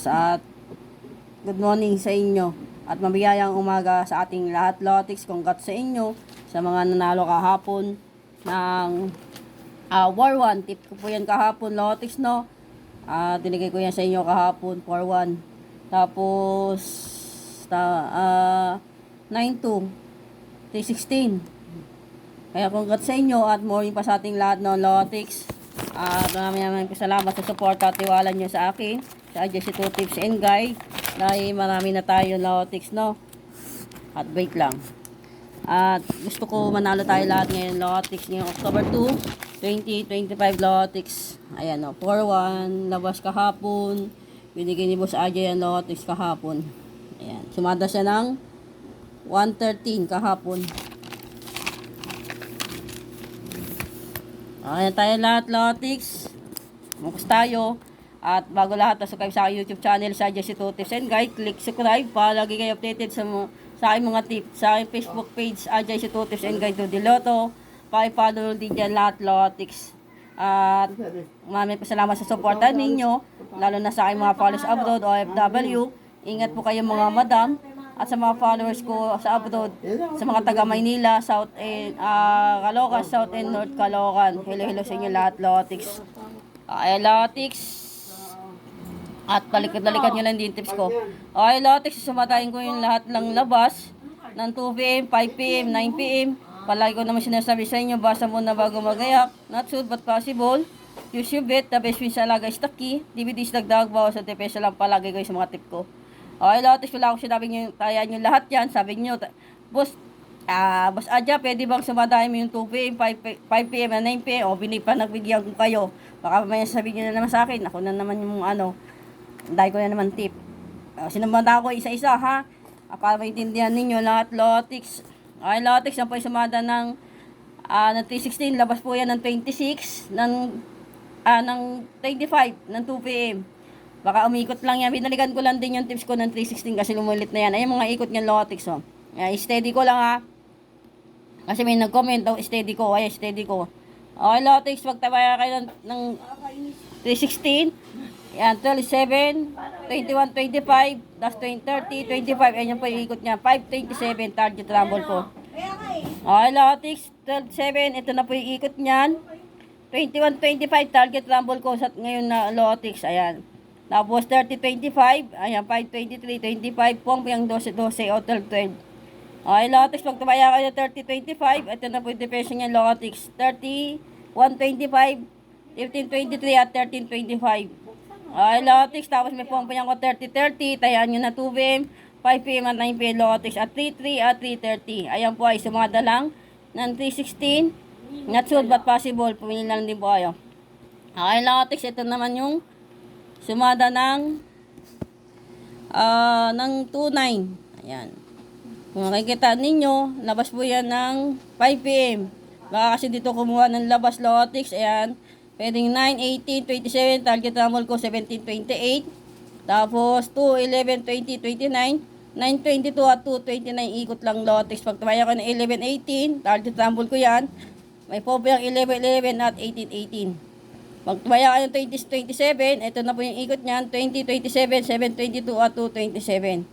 at good morning sa inyo at mabiyayang umaga sa ating lahat Lotix. Congrats sa inyo sa mga nanalo kahapon ng War 1. Tip ko po yan kahapon Lotix, no? Dinigay ko yan sa inyo kahapon, War 1. Tapos 9-2 316. Kaya congrats sa inyo at morning pa sa ating lahat ng Lotix. At maraming salamat sa support at tiwala nyo sa akin sa Adjust 2 Tips and Guide. Dahil marami na tayo Lotix, no? At wait lang. At gusto ko manalo tayo lahat ngayon Lotix ngayong October 2, 2025 Lotix. Ayan, no? 4-1 labas kahapon. Binigay ni Boss Ajay ang Lotix kahapon. Ayan, sumada siya ng 113 kahapon. Ayan tayo lahat Lotix. Mukus tayo. At bago lahat, subscribe sa aking YouTube channel sa Adjust 2 Tips and Guide. Click subscribe para lagi kayo updated sa aking mga tips. Sa aking Facebook page, Adjust 2 Tips and Guide to Diloto. Pakipollow din dyan lahat Lotix. At maraming salamat sa supportan ninyo. Lalo na sa aking mga followers abroad o OFW. Ingat po kayo mga madam. At sa mga followers ko sa abroad, sa mga taga Maynila, South and Caloocan, South and North Caloocan. Hello sa inyo lahat Lotix. Ay Lotix. At balikan nyo lang din tips ko. Ay Lotix, sumatayin ko yung lahat ng labas ng 2 PM, 5 PM, 9 PM. Palagi ko naman sinasabi sa inyo, basa muna bago magayak. Not sure but possible. Use your bet, the best win sa alaga is the key. DVDs dagdag, bawas sa depresya lang palagi ko sa mga tip ko. Okay, Lotix, wala ako sinabi nyo, kaya nyo lahat yan. Sabi nyo, Boss Adja, pwede bang sumadahin mo yung 2 PM, 5 PM, 9 PM? O, nagbigyan ko kayo. Baka may sabihin nyo na naman sa akin. Ako na naman yung dahil ko na naman tip. Sinumada ko isa-isa, ha? Para maintindihan ninyo lahat, Lotix. Okay, Lotix, yan po yung sumada ng 316. Labas po yan ng 26, ng 25, ng 2 PM. Baka umikot lang yan. Binalikan ko lang din yung tips ko ng 316 kasi lumulit na yan. Ayun mga ikot niyan Lotix, oh. Steady ko lang, ha. Kasi may nag-comment, steady ko. Ay, steady ko. Okay, Lotix, magtabaya kayo ng 316. Yan, 12, 7, 21, 25, that's 20, 30, 25. Ayan yung po yung ikot niya. 5, 27, target rumble ko. Okay, Lotix, 12, 7. Ito na po yung ikot niyan. 21, 25, target rumble ko sa ngayon na Lotix. Ayan. Tapos 30, 25. Ayan, 5, 23, 25. Pong yung 12, 12 o 12, 12. Okay, Lotix, pag tumaya kayo 30, 25. Ito na po yung depression niya, Lotix. 30, 1, 25, 15, 23 at 13, 25. Okay, Lotix, tapos may pong ko 30, 30. Tayaan nyo na 2 PM, 5 PM at 9 PM Lotix. At 3, 3 at 3, 30. Ayan po ay sumada lang ng 316. Not sure but possible. Pumili na lang din po kayo. Okay, Lotix, ito naman yung sumada ng 29. Ayan. Kung makikita ninyo, labas po yan ng 5 PM. Baka kasi dito kumuha ng labas Lotix. Ayan. Pwedeng 9, 18, 27. Target rumble ko 17, 28. Tapos 2, 11, 20, 29. 9, 22 at 2, 29. Ikot lang Lotix. Pag tumaya ko ng 11, 18. Target rumble ko yan. May po yung 11, 11 at 18, 18. Pag tumaya ka ng 20, 27, ito na po yung ikot niyan, 20, 27, 7, 22 at 2, 27.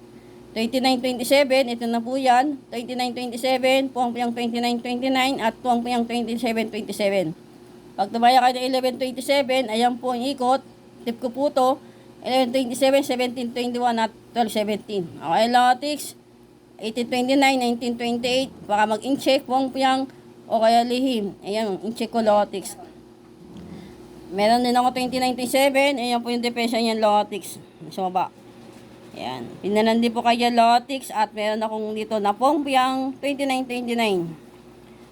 29, 27, ito na po yan, 29, 27, puwang po yung 29, 29 at puwang po yung 27, 27. Pag tumaya ka ng 11, 27, ayan po yung ikot, tip ko po to, 11, 27, 17, 21 at 12, 17. Okay, Lotix, 18, 29, 19, 28, baka mag-in-check, puwang po yung o kaya lihim. Ayan, in-check ko Lotix. Meron din ako 2097. Ayan po yung depression niyan Lotix. Sa baba. Ayan. Pinanan din po kayo Lotix. At meron akong dito na pong piyang 2929.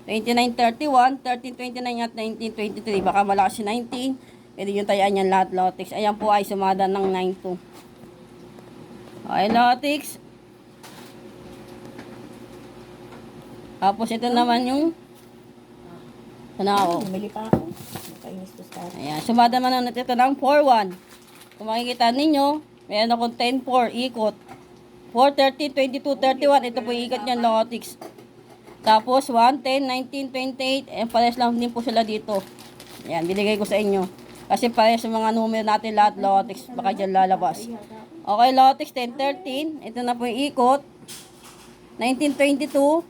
2931, 1329 at 1923. Baka malakas si 19. Pwede yung tayaan yan lahat Lotix. Ayan po ay sumada ng 92. Okay Lotix. Tapos ito naman yung ako. Bumili pa ako. Ayan, sumada naman natin ito ng 4-1. Kung makikita ninyo, meron akong 10-4 ikot. 4, 30, 22, 31. Ito po yung ikot niyan, Lotix. Tapos 1, 10, 19, 28. Ayan, pares lang din po sila dito. Ayan, binigay ko sa inyo. Kasi pares sa mga numero natin lahat, Lotex, baka dyan lalabas. Okay, Lotex 1013. Ito na po yung ikot. 1922.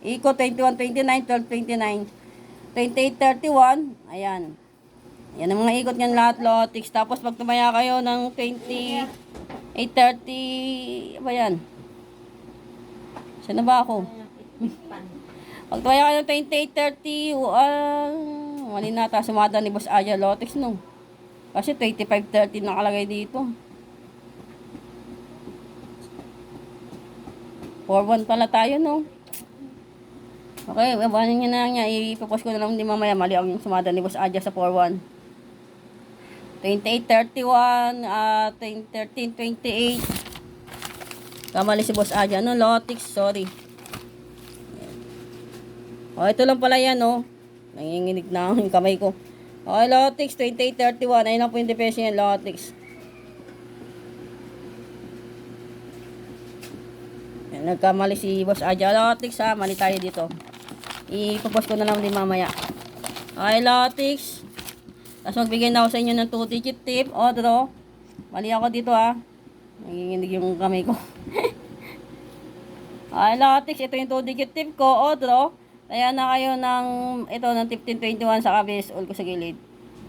Ikot 2129, 1229. 2831. Ayan. Yan ang mga ikot niyan lahat, Lotex. Tapos pag tumaya kayo ng 2830, ba yan? Saan na ba ako? Pag tumaya kayo ng 2830, mali nata, sumada ni Boss Aja Lotex, no? Kasi 2530 nakalagay dito. 4-1 pala tayo, no? Okay, babanin nyo na lang niya. Ipopost ko na lang din mamaya. Mali ang sumada ni Boss Aja sa 4-1. 2831, 1328. Kamali si Boss Aja. Ano, Lotex, sorry. O, ito lang pala yan, no? Nanginginig na yung kamay ko. Okay, Lotex, 2831. Ayun lang po yung depensa yan, Lotex. Yan, nagkamali si Boss Aja. Lotex, ha? Mali tayo dito. Ipopost ko na lang din mamaya. Okay, Lotex. Tapos magbigay na ako sa inyo ng 2-digit tip. O, draw. Mali ako dito, ha? Nanginginig yung kamay ko. Okay, Lotex. Ito yung 2-digit tip ko. O, draw. Kaya na kayo ng, ito, ng 1521 sa base all ko sa gilid.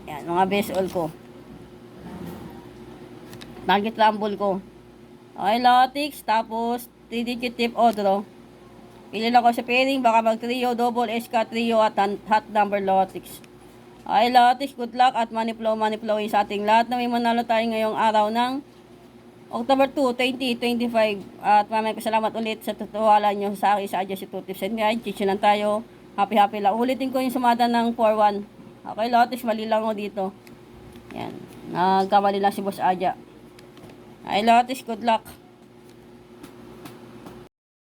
Yan, mga base all ko. Target rumble ko. Okay, Lotex. Tapos, 3-digit tip, o, draw. Pili lang ko sa pairing. Baka mag trio, double, SK, trio, at hot number, Lotex. Okay, Lotex, good luck at money flowing sa ating lahat na may manalo tayo ngayong araw ng October 2, 2025. At maraming salamat ulit sa tutuwala nyo sa akin sa Adjust 2 Tips and Guide. Chichi lang tayo. Happy lang. Ulitin ko yung sumada ng 4-1. Okay, Lotex, mali lang ako dito. Yan. Nagkamali lang si Boss Aja. Okay, Lotex, good luck.